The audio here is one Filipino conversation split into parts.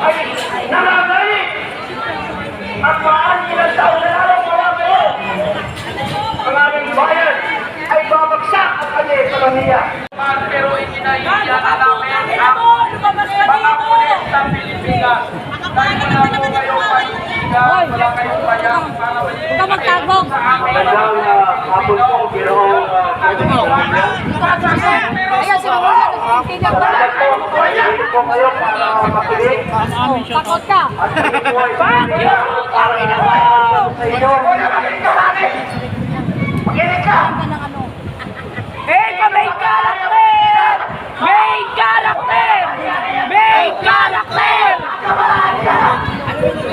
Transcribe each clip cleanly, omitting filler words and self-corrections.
ay nangangalit at maaari ilang taon na lalong mawagayo. Ang aming bayan ay babagsak ang kanyang ekonomiya. Pero ikinaiya na namin ang mga pulis ng Pilipinas. Dahil wala po kayong panindigan, wala kayong bayang para magtagong sa amin. Magandang hapon po, Ginoong Ayan, sinunod na tingnan ko lang. Dito po kayo para makinig. Takot ka. At kami po ay pinipilit para sa inyo. Makinig ka! Hey, main character! Main character! Main character!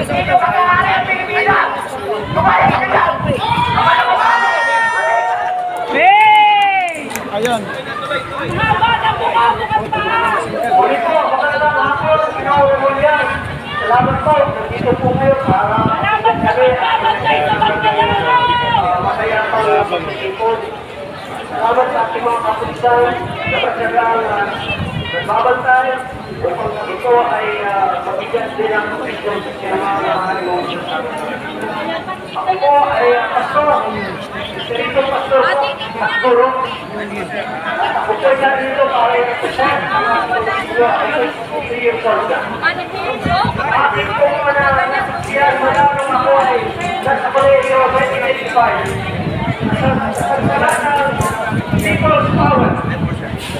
Dito sa kanari ang Pilipinas! Tumayan ka dyan! Tumayan mo ka! Hey! Ayun. Haba na mukha mo ka pa! Ulit po, magandang hapon, Ginoong Julian. Salamat po, nandito po kayo para Salamat sa pagbabantay sa Bangladesh! masaya pa ang pag-ipon. Salamat sa ating mga kapulisan na pagsagang nagbabantay upang ito ay mabigyan din ang posisyon sa kinamamahan mo. Ako po ay pastor, Espiritu Pastor Pastor. At ako po ay narito para i-represent ang posisyon ay Superior Solda. Aking po siya malamang ako ay nasa Colegio 2085. Sa ng People's Power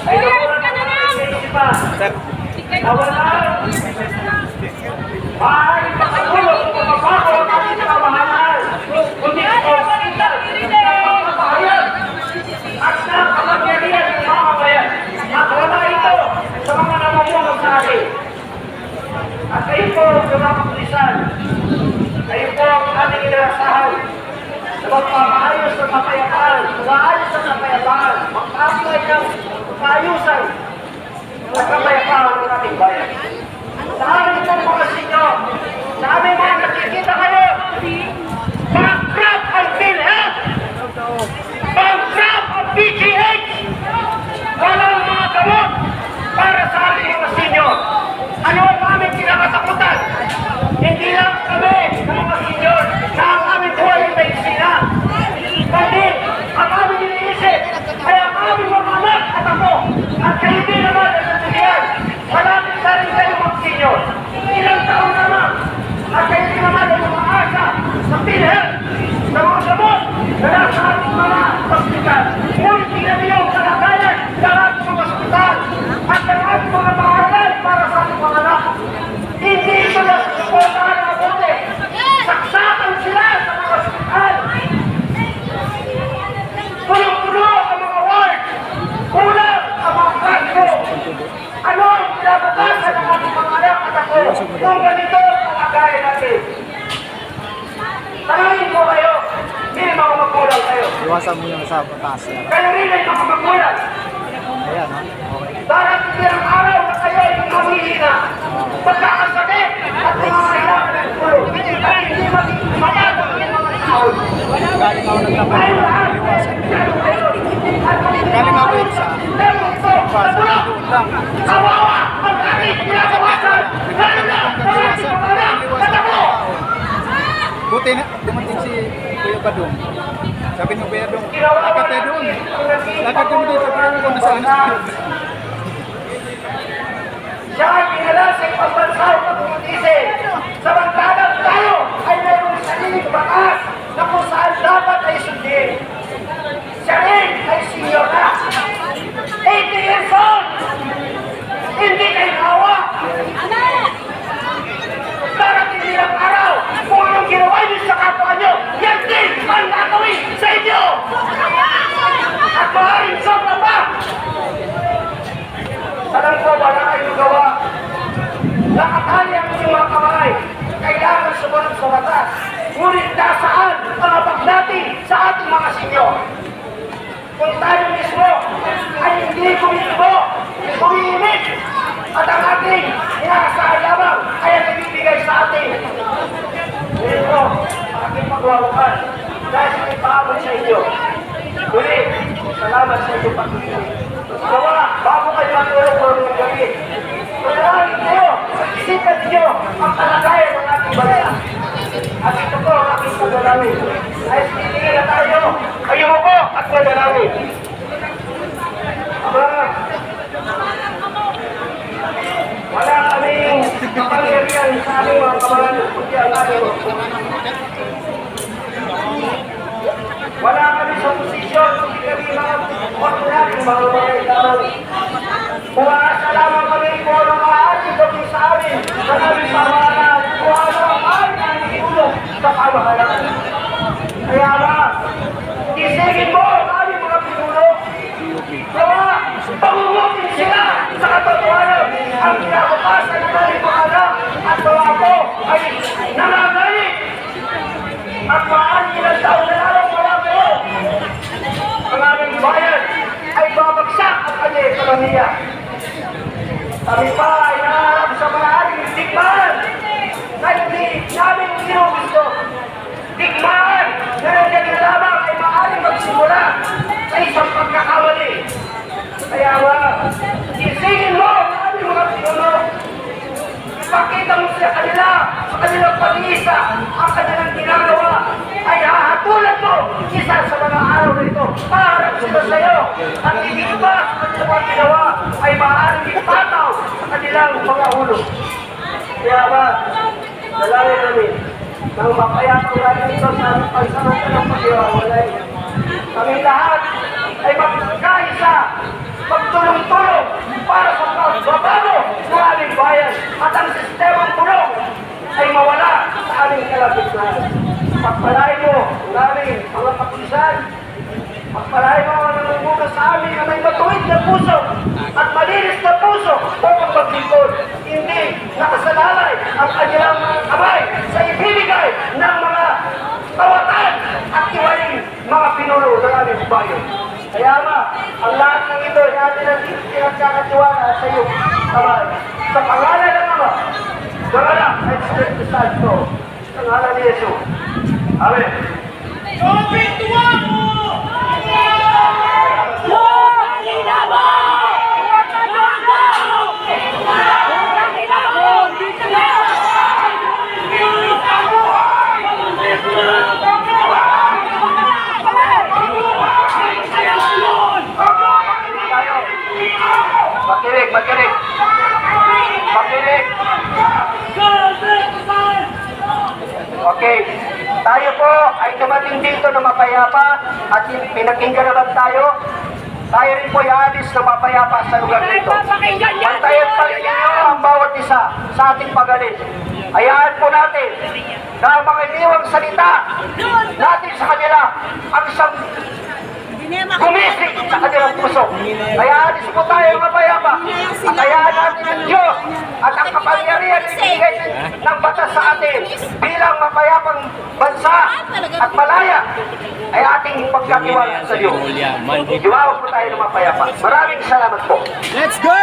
ay nakuha na ng isipan na walang maaaring makatulong kung mabago ang ating kamamahalan kundi ito ang kapahayag at ng kapangyarihan ng mga bayan at wala ito sa mga namumuno sa atin. At kayo po, mga kapulisan, kayo po ang aming inaasahan na magpapaayos ng kapayapaan, mag-aayos ng kapayapaan, mag-apply ng kaayusan at kapayapaan ng ating bayan. Sa aming pong mga sinyo, sa aming mga nakikita kayo, bankrupt ang PhilHealth, bankrupt ang PGH, walang mga gamot para sa aming mga sinyo. Ano ang aming kinakatakutan? Hindi lang kami ng mga senior na ang aming buhay ay may sila. Kundi ang aming iniisip ay ang aming mga anak at ako. At kayo din naman ay natulian. Malapit na rin kayo mga senior. Ilang taon naman. At kayo din naman ay umaasa sa PhilHealth, sa mga gamot na nasa ating mga hospital. Ngunit tingnan niyo ang kalagayan ng ating mga hospital at ng ating mga paaralan para sa ating mga anak. Hindi ito na susuportahan ng mabuti. Saksakan sila sa mga hospital. Puno-puno ang mga ward. Kulang ang mga kaso. Ano ang pinabukasan ng ating mga anak at ako kung ganito ang kalagayan natin? Tanungin ko kayo, hindi mga magulang kayo. Iwasan mo yung sa taas. Kayo rin ay mga magulang. Ayan, ha? Okay. Darating din ang araw na kayo ay humihina, magkakasakit at nangangailangan ng tulong. At hindi magiging matabang yung mga tao. Galing ako naglaban. Tayo lahat, Galing ako yun sa... kawawa ang aking pinakawasan, lalo na sa ating mga anak at ako. Buti na, dumating si Kuya Badong. Sabi ni Kuya Badong, lakad tayo doon. Lakad kami dito, pero kung nasaan na. Siya ay pinala sa ibang bansa upang tumisin. Samantalang tayo ay mayroong sariling batas na kung saan dapat ay sundin. Siya rin ay senior na. 80 years old! Hindi kayo hawa! Darating nilang araw, kung anong ginawa niyo sa kapwa niyo, yan din ang gagawin sa inyo! At maaaring sobra pa! Alam ko, wala kayong gawa. Nakatali ang inyong mga kamay. Kailangan sumunod sa batas. Ngunit nasaan ang abag natin sa ating mga sinyo? Kung tayo mismo ay hindi kumikibo, kumiimik, at ang ating inaasahan lamang ay ang nagbibigay sa atin. Ito, aking pagwawakan dahil may paabot sa inyo. Muli, salamat sa inyong pag-ibig. Gawa, bago kayo matulog ng gabi. Panalangin kayo, isipan niyo ang kalagayan ng ating bansa. At ito po ang aking pagdalangin. Ay titingin na tayo. Kayo mo po at madalangin. Ama, wala kaming kapangyarihan sa aming mga kamalan, kundi ang aming wala kami sa posisyon, kundi kami mga ordinaryong mga lamang. Umaasa lamang kami kung ano maaari gawin sa amin, sa aming pamahalaan, kung ano ang aming itulong sa pamahalaan. Kaya ba, isingin mo ang aming mga pinuno, kaya pangungutin sila sa katotohanan ang kinabukasan ng aming mga anak at mga apo ay nangangalit at maaari ilang taon na lang wala ko. Ang aming bayan ay babagsak ang kanyang ekonomiya. Kami pa ay naharap sa maaaring digmaan na hindi namin ginugusto. Digmaan na nandiyan lamang ay maaaring magsimula sa isang pagkakamali. Kaya nga, isingin mo ang aming mga pinuno. Ipakita mo sa kanila, sa kanilang pag-iisa, ang kanilang ginagawa ay hahatulan mo isa sa mga araw na ito. Paharap sila sa iyo. At hindi ba sa kanilang mga ginawa ay maaaring ipataw sa kanilang mga ulo. Kaya ba, dalangin namin nang mapayapang natin ito sa aming pansamantalang pag-iwawalay. Kami lahat ay magkaisa, magtulong-tulong para sa pagbabago ng aming bayan at ang sistemang tulong ay mawala sa aming kalapitnan. Pagpalain mo ang aming mga kapulisan, pagpalain mo ang namumuno sa amin na may matuwid na puso at malinis na puso upang maglingkod. Hindi nakasalalay ang kanilang kamay sa ibibigay ng mga tawatan at iwaling mga pinuno ng aming bayan. Kaya nga, ang lahat ng ito ay atin ang pinagkakatiwala sa iyo, kamay. Sa pangalan ng Ama, ng Anak, at Espiritu Santo, sa ngalan ni Jesus. Amen. Makinig, makinig. Makinig. Okay. Tayo po ay dumating dito na mapayapa at pinakinggan naman tayo. Tayo rin po ay alis na mapayapa sa lugar dito. Pantayan pa rin ninyo ang bawat isa sa ating pagalit. Hayaan po natin na mga iniwang salita natin sa kanila ang isang gumising sa kanilang puso. Kaya alis po tayo mga bayaba. At hayaan natin ang Diyos at ang kapangyarihan na ibigay ng batas sa atin bilang mapayapang bansa at malaya ay ating pagkatiwala sa Diyos. Iwawag po tayo ng mapayapa. Maraming salamat po. Let's go!